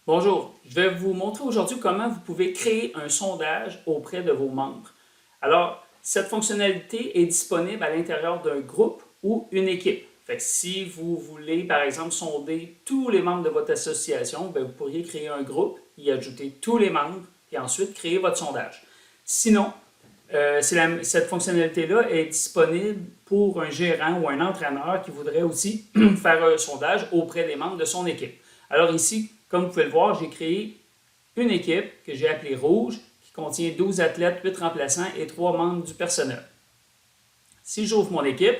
Bonjour, je vais vous montrer aujourd'hui comment vous pouvez créer un sondage auprès de vos membres. Alors, cette fonctionnalité est disponible à l'intérieur d'un groupe ou une équipe. Fait que si vous voulez, par exemple, sonder tous les membres de votre association, bien, vous pourriez créer un groupe, y ajouter tous les membres, et ensuite créer votre sondage. Sinon, cette fonctionnalité-là est disponible pour un gérant ou un entraîneur qui voudrait aussi faire un sondage auprès des membres de son équipe. Alors ici, comme vous pouvez le voir, j'ai créé une équipe que j'ai appelée Rouge, qui contient 12 athlètes, 8 remplaçants et 3 membres du personnel. Si j'ouvre mon équipe,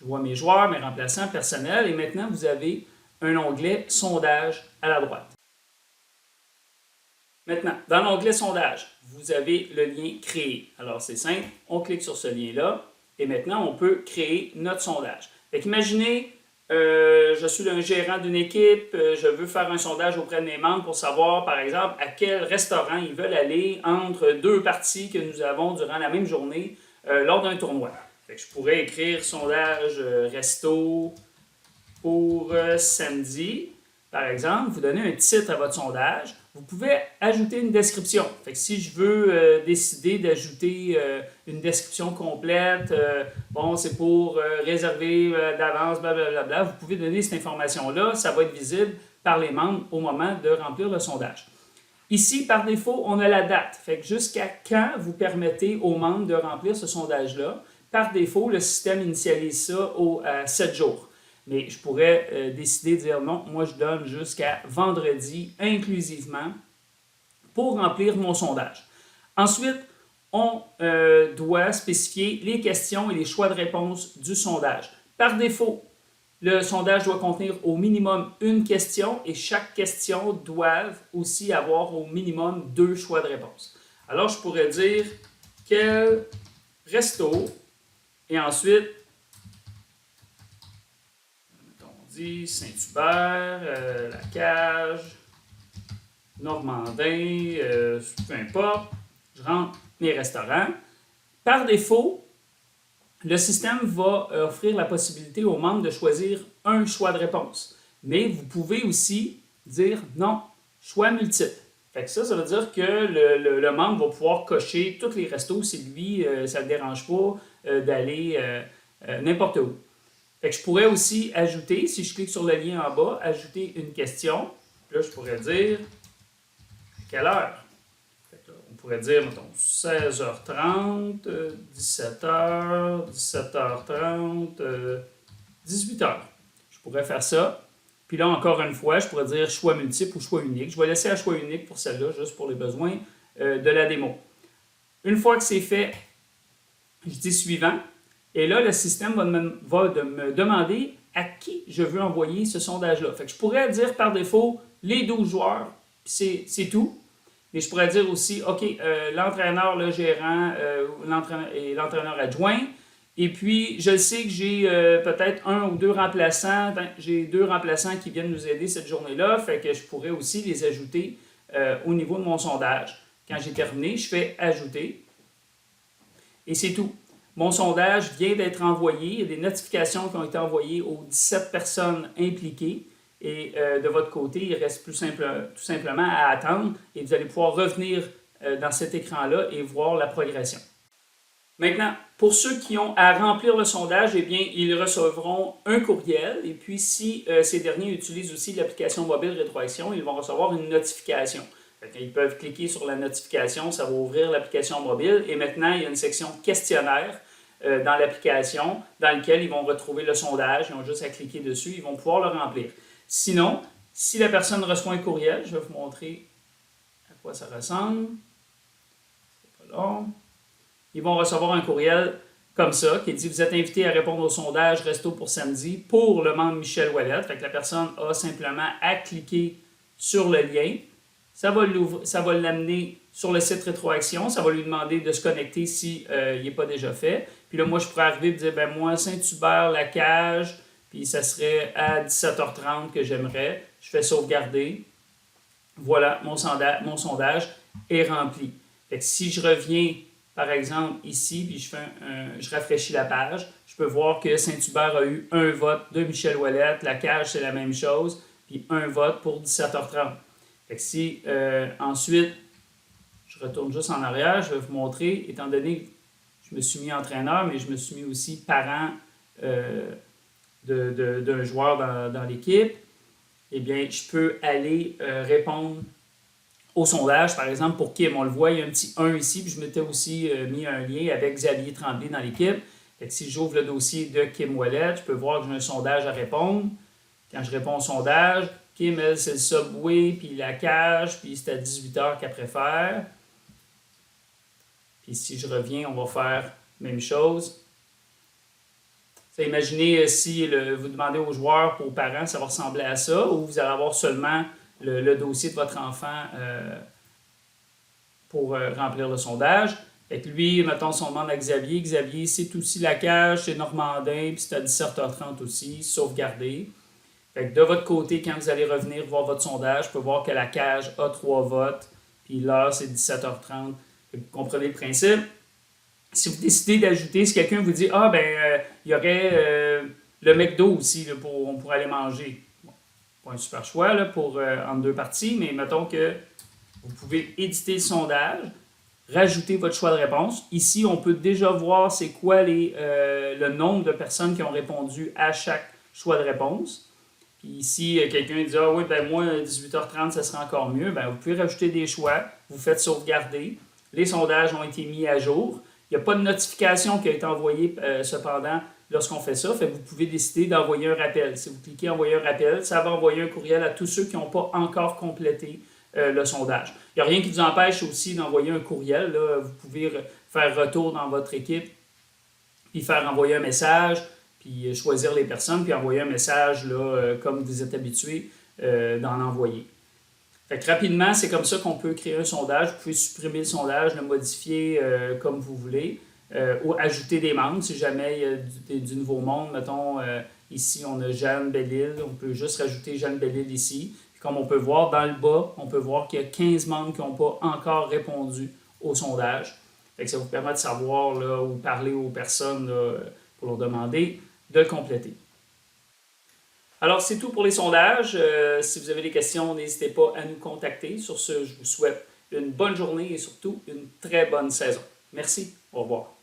je vois mes joueurs, mes remplaçants, personnel, et maintenant vous avez un onglet Sondage à la droite. Maintenant, dans l'onglet Sondage, vous avez le lien Créer. Alors c'est simple, on clique sur ce lien-là, et maintenant on peut créer notre sondage. Fait qu'imaginez, je suis un gérant d'une équipe, je veux faire un sondage auprès de mes membres pour savoir, par exemple, à quel restaurant ils veulent aller entre deux parties que nous avons durant la même journée lors d'un tournoi. Fait que je pourrais écrire sondage resto pour samedi, par exemple, vous donnez un titre à votre sondage. Vous pouvez ajouter une description. Fait que si je veux décider d'ajouter une description complète, bon, c'est pour réserver d'avance, blablabla, vous pouvez donner cette information-là. Ça va être visible par les membres au moment de remplir le sondage. Ici, par défaut, on a la date. Fait que jusqu'à quand vous permettez aux membres de remplir ce sondage-là. Par défaut, le système initialise ça à 7 jours. Mais je pourrais décider de dire non, moi je donne jusqu'à vendredi inclusivement pour remplir mon sondage. Ensuite, on doit spécifier les questions et les choix de réponse du sondage. Par défaut, le sondage doit contenir au minimum une question et chaque question doit aussi avoir au minimum 2 choix de réponse. Alors, je pourrais dire quel resto et ensuite Saint-Hubert, la Cage, Normandin, peu importe. Je rentre mes restaurants. Par défaut, le système va offrir la possibilité aux membres de choisir un choix de réponse. Mais vous pouvez aussi dire non, choix multiple. Fait que ça veut dire que le membre va pouvoir cocher tous les restos si lui, ça ne le dérange pas d'aller n'importe où. Fait que je pourrais aussi ajouter, si je clique sur le lien en bas, ajouter une question. Là, je pourrais dire quelle heure. Fait que là, on pourrait dire, mettons, 16h30, 17h, 17h30, 18h. Je pourrais faire ça. Puis là, encore une fois, je pourrais dire choix multiple ou choix unique. Je vais laisser un choix unique pour celle-là, juste pour les besoins de la démo. Une fois que c'est fait, je dis suivant. Et là, le système va me demander à qui je veux envoyer ce sondage-là. Fait que je pourrais dire par défaut les 12 joueurs, c'est tout. Mais je pourrais dire aussi, OK, l'entraîneur, le gérant et l'entraîneur adjoint. Et puis, je sais que j'ai peut-être 1 ou 2 remplaçants. J'ai 2 remplaçants qui viennent nous aider cette journée-là. Fait que je pourrais aussi les ajouter au niveau de mon sondage. Quand j'ai terminé, je fais ajouter. Et c'est tout. Mon sondage vient d'être envoyé. Il y a des notifications qui ont été envoyées aux 17 personnes impliquées. Et de votre côté, il reste tout simplement à attendre. Et vous allez pouvoir revenir dans cet écran-là et voir la progression. Maintenant, pour ceux qui ont à remplir le sondage, eh bien, ils recevront un courriel. Et puis, si ces derniers utilisent aussi l'application mobile Rétroaction, ils vont recevoir une notification. Ils peuvent cliquer sur la notification, ça va ouvrir l'application mobile. Et maintenant, il y a une section questionnaire dans l'application dans laquelle ils vont retrouver le sondage. Ils ont juste à cliquer dessus, ils vont pouvoir le remplir. Sinon, si la personne reçoit un courriel, je vais vous montrer à quoi ça ressemble. C'est pas long. Ils vont recevoir un courriel comme ça qui dit « Vous êtes invité à répondre au sondage Resto pour samedi pour le membre Michel Ouellette. » Fait que la personne a simplement à cliquer sur le lien. Ça va l'amener sur le site Rétroaction. Ça va lui demander de se connecter s'il n'est pas déjà fait. Puis là, moi, je pourrais arriver et dire, ben moi, Saint-Hubert, la Cage, puis ça serait à 17h30 que j'aimerais. Je fais sauvegarder. Voilà, mon sondage est rempli. Fait que si je reviens, par exemple, ici, puis je rafraîchis la page, je peux voir que Saint-Hubert a eu un vote de Michel Ouellette. La Cage, c'est la même chose, puis un vote pour 17h30. Fait que si ensuite, je retourne juste en arrière, je vais vous montrer, étant donné que je me suis mis entraîneur, mais je me suis mis aussi parent d'un joueur dans l'équipe, eh bien, je peux aller répondre au sondage. Par exemple, pour Kim, on le voit, il y a un petit 1 ici, puis je m'étais aussi mis un lien avec Xavier Tremblay dans l'équipe. Fait que si j'ouvre le dossier de Kim Ouellet, je peux voir que j'ai un sondage à répondre. Quand je réponds au sondage, Kim, elle, c'est le Subway, puis la cage, puis c'est à 18h qu'elle préfère. Puis si je reviens, on va faire la même chose. Imaginez si vous demandez aux joueurs, aux parents, ça va ressembler à ça, ou vous allez avoir seulement le dossier de votre enfant pour remplir le sondage. Fait que lui, mettons, si on demande à Xavier, Xavier, c'est aussi la cage, c'est Normandin, puis c'est à 17h30 aussi, sauvegardé. Fait que de votre côté, quand vous allez revenir voir votre sondage, vous pouvez voir que la cage a 3 votes, puis l'heure, c'est 17h30. Vous comprenez le principe? Si vous décidez d'ajouter, si quelqu'un vous dit il y aurait le McDo aussi, là, on pourrait aller manger. Bon, pas un super choix là, entre deux parties, mais mettons que vous pouvez éditer le sondage, rajouter votre choix de réponse. Ici, on peut déjà voir c'est quoi le nombre de personnes qui ont répondu à chaque choix de réponse. Puis ici, quelqu'un dit ah oui, moi, 18h30, ça serait encore mieux. Vous pouvez rajouter des choix, vous faites sauvegarder. Les sondages ont été mis à jour. Il n'y a pas de notification qui a été envoyée cependant lorsqu'on fait ça. Fait que vous pouvez décider d'envoyer un rappel. Si vous cliquez envoyer un rappel, ça va envoyer un courriel à tous ceux qui n'ont pas encore complété le sondage. Il n'y a rien qui vous empêche aussi d'envoyer un courriel. Là. Vous pouvez faire retour dans votre équipe, puis faire envoyer un message, puis choisir les personnes, puis envoyer un message là, comme vous êtes habitué d'en envoyer. Fait que rapidement, c'est comme ça qu'on peut créer un sondage. Vous pouvez supprimer le sondage, le modifier comme vous voulez, ou ajouter des membres si jamais il y a du nouveau monde. Mettons, ici, on a Jeanne Bellil. On peut juste rajouter Jeanne Bellil ici. Puis comme on peut voir dans le bas, on peut voir qu'il y a 15 membres qui n'ont pas encore répondu au sondage. Fait que ça vous permet de savoir là, ou parler aux personnes là, pour leur demander de le compléter. Alors, c'est tout pour les sondages. Si vous avez des questions, n'hésitez pas à nous contacter. Sur ce, je vous souhaite une bonne journée et surtout une très bonne saison. Merci. Au revoir.